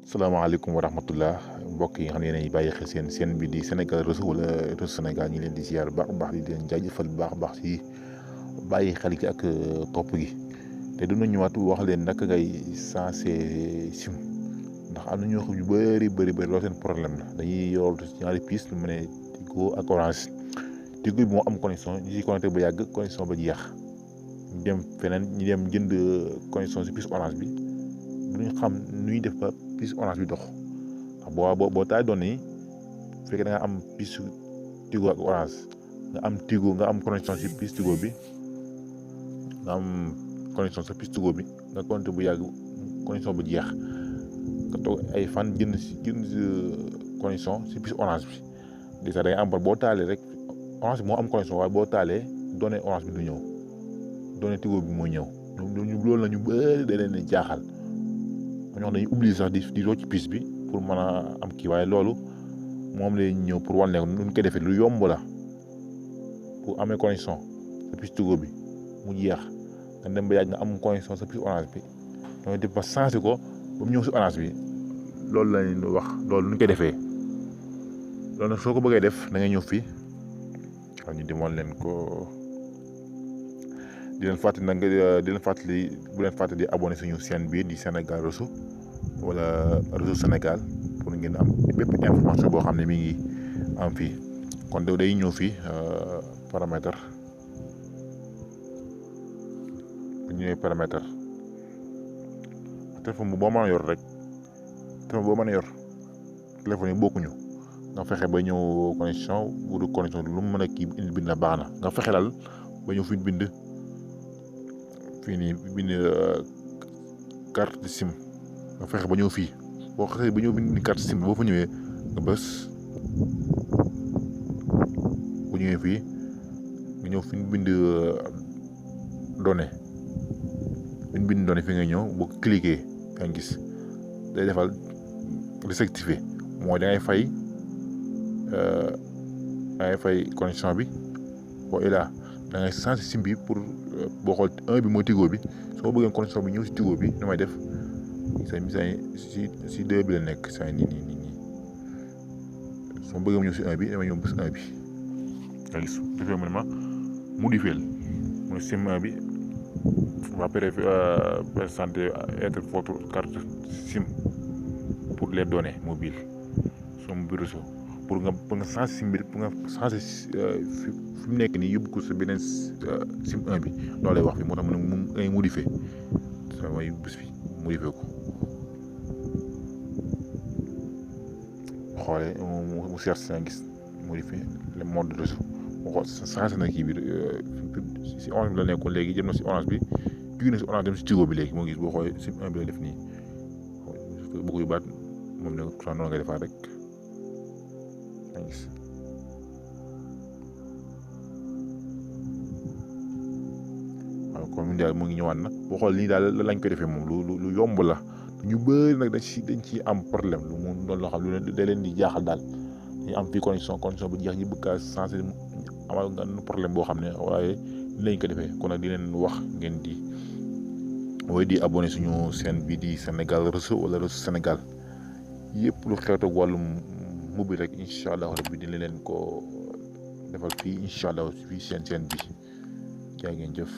salaamaaleykum wa rahmatullah mbokk yi nga xam ne yéenay bàyyi xel seen bi di Sénégal Réseau wala Réseau Sénégal ñi leen di ziar bu baax di leen jaajëfal bu baax si bàyyi xel gi ak topp gi te dina ñëwaat wax leen naka ngay sensé sim ndax am na ñoo xam yu bëri loolu seen problème la dañuy yor ñaari pièces lu mu ne Tigo ak Orange Tigo bi moo am connexion ñu si connecté ba yàgg connexion ba jeex ñu dem feneen ñu dem jënd connexion si pièce Orange bi duñu xam nu ñuy def ba pièce Orange bi dox ndax boo taay doon ni fekkee da nga am pièce Tigo ak Orange nga am Tigo nga am connexion si pièce Tigo bi nga am connexion sa pièce Tigo bi nga connecté bu yàgg connexion bu jeex nga toog ay fan jënd connexion si pièce Orange bi déjà da ngay am boo taalee rek Orange bi moo am connexion waaye boo taalee données Orange bi du ñëw données Tigo bi mooy ñëw loolu la ñu bëri da leen di jaaxal. ñoo xam dañuy oublier sax di rocc pièce bi pour mën a am kii waaye loolu moom lay ñëw pour wan ne nu ñu koy defee lu yomb la pour amee connexion sa pièce Tigo bi mu jeex nga dem ba yàgg nga am connexion sa pièce Orange bi ñooy def ba changé ko ba mu ñëw si Orange bi loolu la ñuy wax loolu nu ñu koy defee loolu nag soo ko bëggee def da ngay ñëw fii xam ñu demoon leen ko di leen fàttali bu leen fàttali di abonné suñu chaîne bii di Sénégal Réseau wala Réseau Sénégal pour ngeen am bépp information boo xam ne mi ngi am fii kon day ñëw fii paramètre bu ñëwee paramètre téléphone boo mën a yor rek téléphone yi bokkuñu nga fexe ba ñëw connexion bu du connexion lu mu mën a kii indi bind na baax na nga fexe daal ba ñëw fi bind carte SIM nga fexe ba ñëw fii boo xasee ba ñëw bind carte SIM boo fa ñëwee nga bës bu ñëwee fii nga ñëw fi ñu bind données fi nga ñëw boo cliquer nga gis day defal désactiver mooy da ngay fay connexion bi boo ilaa da ngay changer SIM bi pour boo xool 1 bi mooy Tigo bi soo bëggee connexion bi ñëw si Tigo bi nu may def si 2 bi la nekk saa nii soo bëggee mu ñëw si 1 bi damay ñëw bés 1 bi nga gis defee mu ne ma modifier mu ne SIM 1 bi va présenter être votre carte SIM pour les données mobiles son mobile réseau pour nga changer SIM bi pour nga changer fi mu nekk nii yóbbu ko sa beneen SIM 1 bi loolu lay wax fi moo tax mu ne mu ngay modifier mooy bés bi modifier ko xoolee mu cherche nga gis modifier le mode de réseau mu xool changé na kii bi si Orange bi la nekkoon léegi jëm na si Orange bi jóge na si Orange dem si Tigo bi léegi moo gis boo xoolee SIM 1 bi la def nii bu ko yóbbaat moom ne ko noonu ngay defaat rek nga gis waaw kon ñun daal mu ngi ñëwaat nag boo xool nii daal lañ koy defee moom lu yomb la ñu bëri nag dañ ci am problème lu mu doon loo xam lu da leen di jaaxal daal ñu am fii connexion bu jeex ñu bëgg a changé amal nga problème boo xam ne waaye ni lañ ko defee kon nag di leen wax ngeen di abonné suñu chaîne bi di Sénégal Réseau wala Réseau Sénégal yëpp lu xeetoog wàllum mobile rek incha allah rabbi dina leen ko defal fii incha allah fii seen chaîne bi jaa ngeen jëf.